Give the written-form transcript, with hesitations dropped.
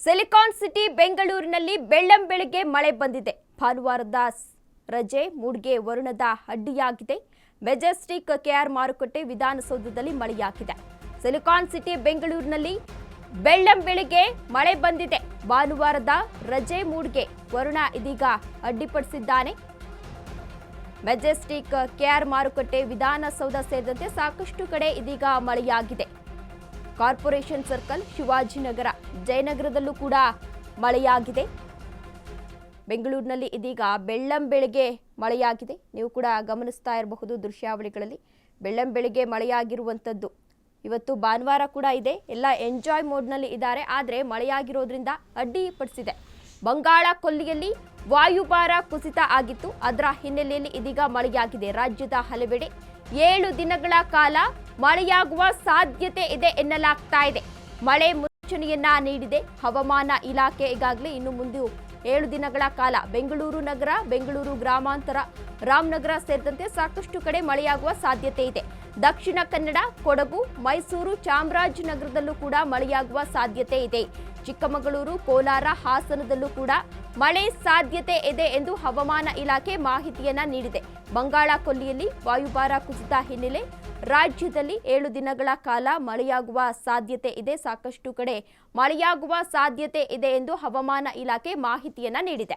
Silicon city ಬೆಂಗಳೂರಿನಲ್ಲಿ ಬೆಳ್ಳಂಬೆಳಗ್ಗೆ ಮಳೆ ಬಂದಿದೆ. ಭಾನುವಾರದ ರಜೆ ಮೂಡ್ಗೆ ವರುಣದ ಅಡ್ಡಿಯಾಗಿದೆ. ಮೆಜೆಸ್ಟಿಕ್ ಕೆಆರ್ ಮಾರುಕಟ್ಟೆ ವಿಧಾನಸೌಧದಲ್ಲಿ ಮಳೆಯಾಗಿದೆ. ಸಿಲಿಕಾನ್ ಸಿಟಿ ಬೆಂಗಳೂರಿನಲ್ಲಿ ಬೆಳ್ಳಂಬೆಳಗ್ಗೆ ಮಳೆ ಬಂದಿದೆ. ಭಾನುವಾರದ ರಜೆ ಮೂಡ್ಗೆ ವರುಣ ಇದೀಗ ಅಡ್ಡಿಪಡಿಸಿದ್ದಾನೆ. ಮೆಜೆಸ್ಟಿಕ್ ಕೆಆರ್ ಮಾರುಕಟ್ಟೆ ವಿಧಾನಸೌಧ ಸೇರಿದಂತೆ ಸಾಕಷ್ಟು ಕಡೆ ಇದೀಗ ಮಳೆಯಾಗಿದೆ. ಕಾರ್ಪೊರೇಷನ್ ಸರ್ಕಲ್, ಶಿವಾಜಿನಗರ, ಜಯನಗರದಲ್ಲೂ ಕೂಡ ಮಳೆಯಾಗಿದೆ. ಬೆಂಗಳೂರಿನಲ್ಲಿ ಇದೀಗ ಬೆಳ್ಳಂಬೆಳಗ್ಗೆ ಮಳೆಯಾಗಿದೆ. ನೀವು ಕೂಡ ಗಮನಿಸ್ತಾ ಇರಬಹುದು ದೃಶ್ಯಾವಳಿಗಳಲ್ಲಿ ಬೆಳ್ಳಂಬೆಳಗ್ಗೆ ಮಳೆಯಾಗಿರುವಂಥದ್ದು. ಇವತ್ತು ಭಾನುವಾರ ಕೂಡ ಇದೆ, ಎಲ್ಲ ಎಂಜಾಯ್ ಮೋಡ್ನಲ್ಲಿ ಇದ್ದಾರೆ. ಆದರೆ ಮಳೆಯಾಗಿರೋದ್ರಿಂದ ಅಡ್ಡಿಪಡಿಸಿದೆ. ಬಂಗಾಳ ಕೊಲ್ಲಿಯಲ್ಲಿ ವಾಯುಭಾರ ಕುಸಿತ ಆಗಿತ್ತು. ಅದರ ಹಿನ್ನೆಲೆಯಲ್ಲಿ ಇದೀಗ ಮಳೆಯಾಗಿದೆ. ರಾಜ್ಯದ ಹಲವೆಡೆ 7 ದಿನಗಳ ಕಾಲ ಮಳೆಯಾಗುವ ಸಾಧ್ಯತೆ ಇದೆ ಎನ್ನಲಾಗ್ತಾ ಇದೆ. ಮಳೆ ಮುನ್ಸೂಚನೆಯನ್ನ ನೀಡಿದೆ ಹವಾಮಾನ ಇಲಾಖೆ. ಈಗಾಗಲೇ ಇನ್ನು ಮುಂದೆ 7 ದಿನಗಳ ಕಾಲ ಬೆಂಗಳೂರು ನಗರ, ಬೆಂಗಳೂರು ಗ್ರಾಮಾಂತರ, ರಾಮನಗರ ಸೇರಿದಂತೆ ಸಾಕಷ್ಟು ಕಡೆ ಮಳೆಯಾಗುವ ಸಾಧ್ಯತೆ ಇದೆ. ದಕ್ಷಿಣ ಕನ್ನಡ, ಕೊಡಗು, ಮೈಸೂರು, ಚಾಮರಾಜನಗರದಲ್ಲೂ ಕೂಡ ಮಳೆಯಾಗುವ ಸಾಧ್ಯತೆ ಇದೆ. ಚಿಕ್ಕಮಗಳೂರು, ಕೋಲಾರ, ಹಾಸನದಲ್ಲೂ ಕೂಡ ಮಳೆ ಸಾಧ್ಯತೆ ಇದೆ ಎಂದು ಹವಾಮಾನ ಇಲಾಖೆ ಮಾಹಿತಿಯನ್ನ ನೀಡಿದೆ. ಬಂಗಾಳ ಕೊಲ್ಲಿಯಲ್ಲಿ ವಾಯುಭಾರ ಕುಸಿತ ಹಿನ್ನೆಲೆ ರಾಜ್ಯದಲ್ಲಿ 7 ದಿನಗಳ ಕಾಲ ಮಳೆಯಾಗುವ ಸಾಧ್ಯತೆ ಇದೆ. ಸಾಕಷ್ಟು ಕಡೆ ಮಳೆಯಾಗುವ ಸಾಧ್ಯತೆ ಇದೆ ಎಂದು ಹವಾಮಾನ ಇಲಾಖೆ ಮಾಹಿತಿಯನ್ನ ನೀಡಿದೆ.